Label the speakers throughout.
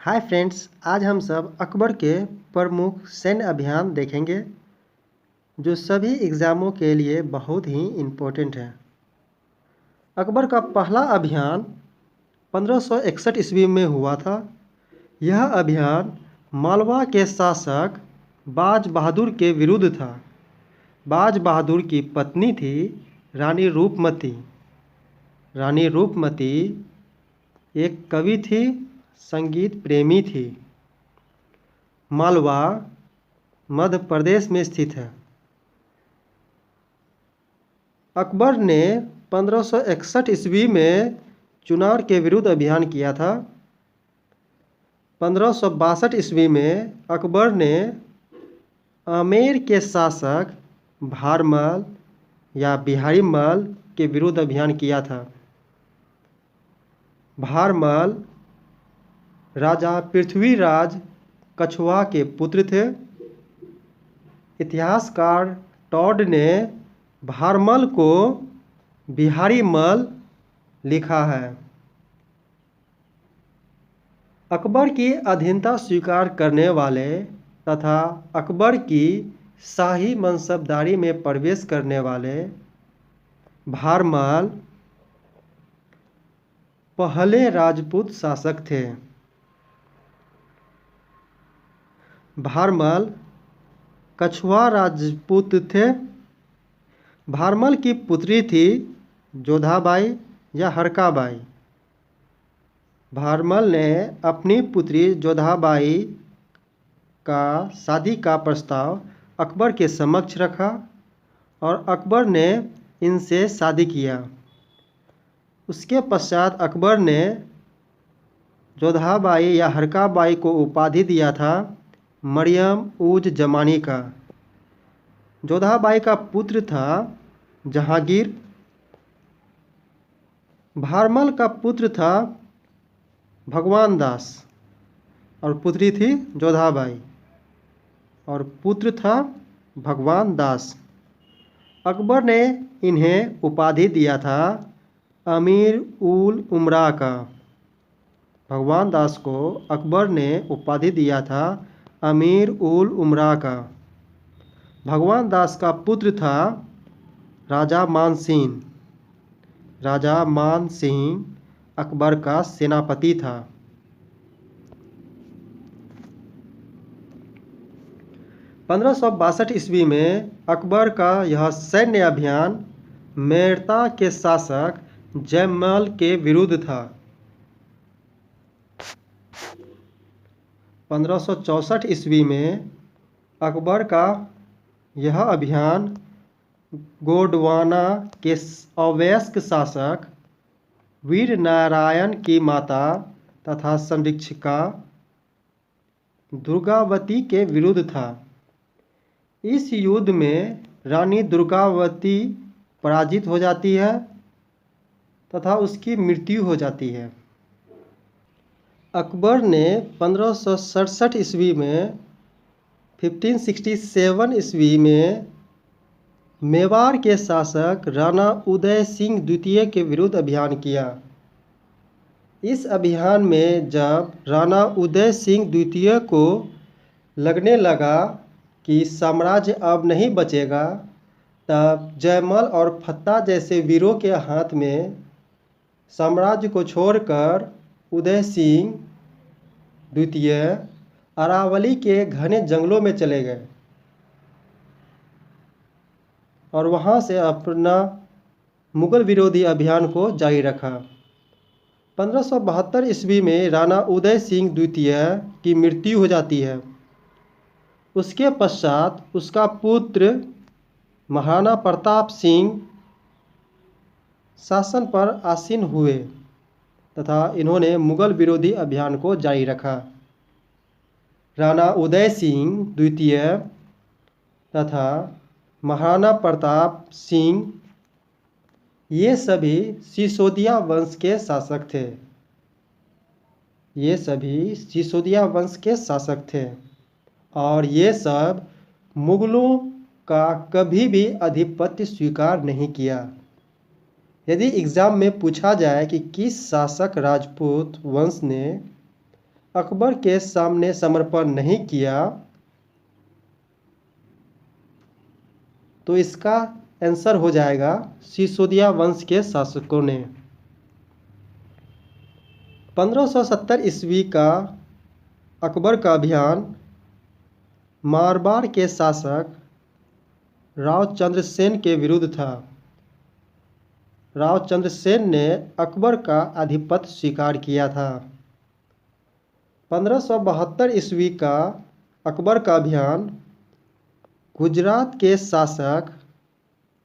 Speaker 1: Hi friends, आज हम सब अकबर के प्रमुख सैन्य अभियान देखेंगे जो सभी एग्ज़ामों के लिए बहुत ही इम्पोर्टेंट है। अकबर का पहला अभियान 1561 ईस्वी में हुआ था। यह अभियान मालवा के शासक बाज बहादुर के विरुद्ध था। बाज बहादुर की पत्नी थी रानी रूपमती। रानी रूपमती एक कवि थी, संगीत प्रेमी थी। मालवा मध्य प्रदेश में स्थित है। अकबर ने 1561 ईस्वी में चुनार के विरुद्ध अभियान किया था। 1562 ईस्वी में अकबर ने आमेर के शासक भारमल या बिहारी मल के विरुद्ध अभियान किया था। भारमल राजा पृथ्वीराज कछुआ के पुत्र थे। इतिहासकार टॉड ने भारमल को बिहारी मल लिखा है। अकबर की अधीनता स्वीकार करने वाले तथा अकबर की शाही मनसबदारी में प्रवेश करने वाले भारमल पहले राजपूत शासक थे। भारमल कछुआ राजपूत थे। भारमल की पुत्री थी जोधाबाई या हरकाबाई। भारमल ने अपनी पुत्री जोधाबाई का शादी का प्रस्ताव अकबर के समक्ष रखा और अकबर ने इनसे शादी किया। उसके पश्चात अकबर ने जोधाबाई या हरकाबाई को उपाधि दिया था मरियम उज जमानी का। जोधाबाई का पुत्र था जहांगीर। भारमल का पुत्र था भगवान दास और पुत्री थी जोधाबाई और पुत्र था भगवान दास। अकबर ने इन्हें उपाधि दिया था अमीर उल उमरा का। भगवान दास को अकबर ने उपाधि दिया था अमीर उल उमरा का। भगवान दास का पुत्र था राजा मानसिंह। राजा मानसिंह अकबर का सेनापति था। (1562 ईस्वी में अकबर का यह सैन्य अभियान मेड़ता के शासक जयमल के विरुद्ध था। 1564 ईस्वी में अकबर का यह अभियान गोंडवाना के अवयस्क शासक वीर नारायण की माता तथा संरक्षिका दुर्गावती के विरुद्ध था। इस युद्ध में रानी दुर्गावती पराजित हो जाती है तथा उसकी मृत्यु हो जाती है। अकबर ने 1567 ईस्वी में 1567 ईस्वी में मेवाड़ के शासक राणा उदय सिंह द्वितीय के विरुद्ध अभियान किया। इस अभियान में जब राणा उदय सिंह द्वितीय को लगने लगा कि साम्राज्य अब नहीं बचेगा, तब जयमल और फत्ता जैसे वीरों के हाथ में साम्राज्य को छोड़कर उदय सिंह द्वितीय अरावली के घने जंगलों में चले गए और वहां से अपना मुगल विरोधी अभियान को जारी रखा। 1572 ईस्वी में राणा उदय सिंह द्वितीय की मृत्यु हो जाती है। उसके पश्चात उसका पुत्र महाराणा प्रताप सिंह शासन पर आसीन हुए तथा इन्होंने मुगल विरोधी अभियान को जारी रखा। राणा उदय सिंह द्वितीय तथा महाराणा प्रताप सिंह ये सभी सिसोदिया वंश के शासक थे। ये सभी सिसोदिया वंश के शासक थे और ये सब मुगलों का कभी भी आधिपत्य स्वीकार नहीं किया। यदि एग्ज़ाम में पूछा जाए कि किस शासक राजपूत वंश ने अकबर के सामने समर्पण नहीं किया, तो इसका आंसर हो जाएगा सिसोदिया वंश के शासकों ने। 1570 ईस्वी का अकबर का अभियान मारवाड़ के शासक राव चंद्रसेन के विरुद्ध था। राव चंद्रसेन ने अकबर का आधिपत्य स्वीकार किया था। 1572 ईस्वी का अकबर का अभियान गुजरात के शासक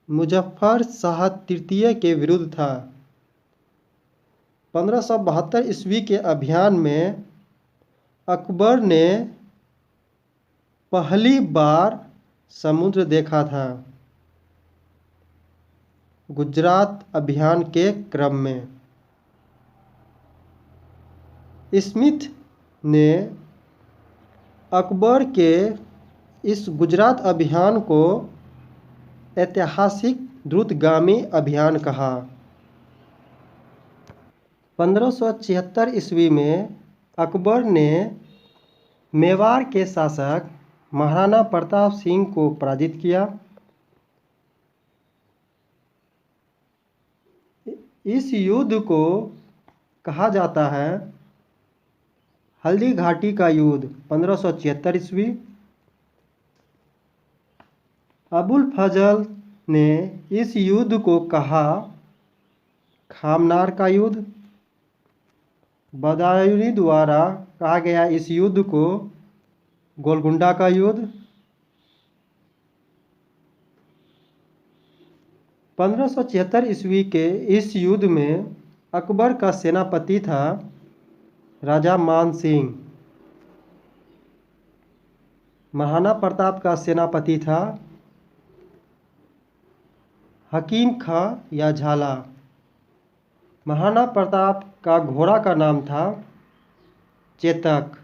Speaker 1: मुजफ्फर शाह तृतीय के विरुद्ध था। 1572 ईस्वी के अभियान में अकबर ने पहली बार समुद्र देखा था। गुजरात अभियान के क्रम में स्मिथ ने अकबर के इस गुजरात अभियान को ऐतिहासिक द्रुतगामी अभियान कहा। 1576 ईस्वी में अकबर ने मेवाड़ के शासक महाराणा प्रताप सिंह को पराजित किया। इस युद्ध को कहा जाता है हल्दी घाटी का युद्ध। 1576 ईस्वी अबुल फजल ने इस युद्ध को कहा खामनार का युद्ध। बदायूनी द्वारा कहा गया इस युद्ध को गोलकुंडा का युद्ध। 1576 ईस्वी के इस युद्ध में अकबर का सेनापति था राजा मान सिंह। महाराणा प्रताप का सेनापति था हकीम खां या झाला। महाराणा प्रताप का घोड़ा का नाम था चेतक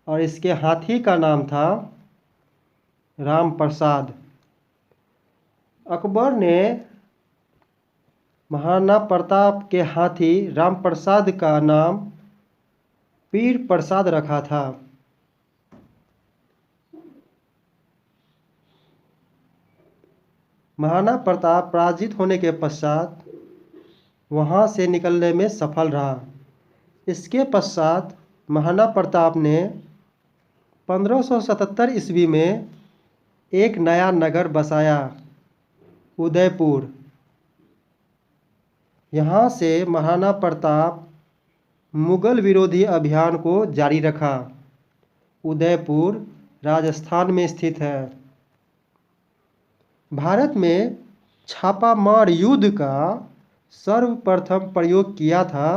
Speaker 1: और इसके हाथी का नाम था राम प्रसाद। अकबर ने महाराणा प्रताप के हाथी राम प्रसाद का नाम पीर प्रसाद रखा था। महाराणा प्रताप पराजित होने के पश्चात वहां से निकलने में सफल रहा। इसके पश्चात महाराणा प्रताप ने 1577 ईस्वी में एक नया नगर बसाया उदयपुर। यहाँ से महाराणा प्रताप मुगल विरोधी अभियान को जारी रखा। उदयपुर राजस्थान में स्थित है। भारत में छापामार युद्ध का सर्वप्रथम प्रयोग किया था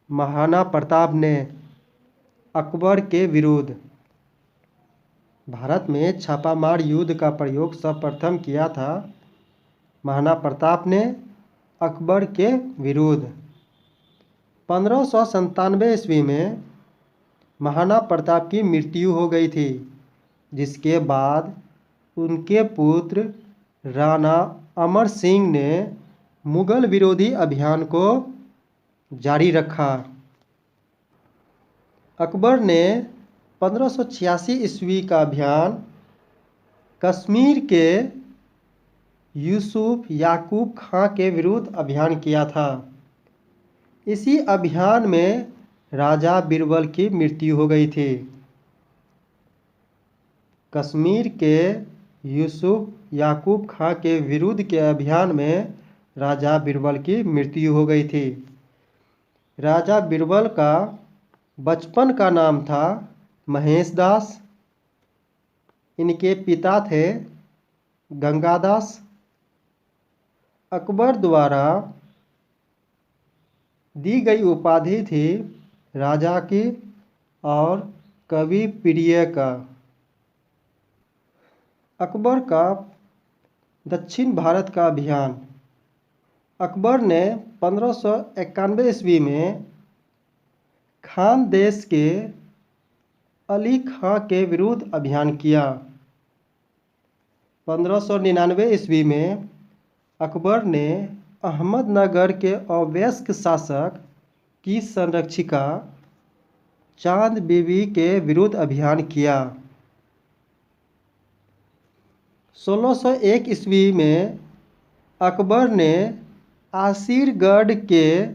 Speaker 1: महाराणा प्रताप ने अकबर के विरुद्ध। भारत में छापामार युद्ध का प्रयोग सर्वप्रथम किया था महाराणा प्रताप ने अकबर के विरुद्ध। 1597 ईस्वी में महाराणा प्रताप की मृत्यु हो गई थी, जिसके बाद उनके पुत्र राणा अमर सिंह ने मुगल विरोधी अभियान को जारी रखा। अकबर ने 1586 ईस्वी का अभियान कश्मीर के यूसुफ याकूब खां के विरुद्ध अभियान किया था। इसी अभियान में राजा बीरबल की मृत्यु हो गई थी। कश्मीर के यूसुफ याकूब खां के विरुद्ध के अभियान में राजा बीरबल की मृत्यु हो गई थी। राजा बीरबल का बचपन का नाम था महेश दास। इनके पिता थे गंगादास। अकबर द्वारा दी गई उपाधि थी राजा की और कवि प्रिय का। अकबर का दक्षिण भारत का अभियान। अकबर ने 1591 ईस्वी में खान देश के अली खां के विरुद्ध अभियान किया। 1599 ईस्वी में अकबर ने अहमदनगर के अवयस्क शासक की संरक्षिका चांद बीबी के विरुद्ध अभियान किया। 1601 ईस्वी में अकबर ने आसिरगढ़ के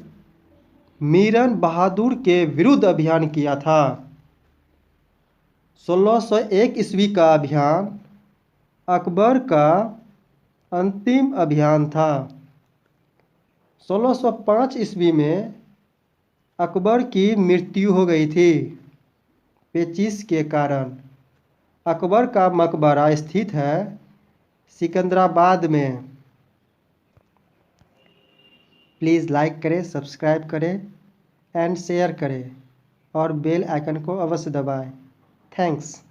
Speaker 1: मीरन बहादुर के विरुद्ध अभियान किया था। 1601 ईस्वी का अभियान अकबर का अंतिम अभियान था। 1605 ईस्वी में अकबर की मृत्यु हो गई थी पेचिश के कारण। अकबर का मकबरा स्थित है सिकंदराबाद में। प्लीज़ लाइक करें, सब्सक्राइब करें एंड शेयर करें और बेल आइकन को अवश्य दबाएं। थैंक्स।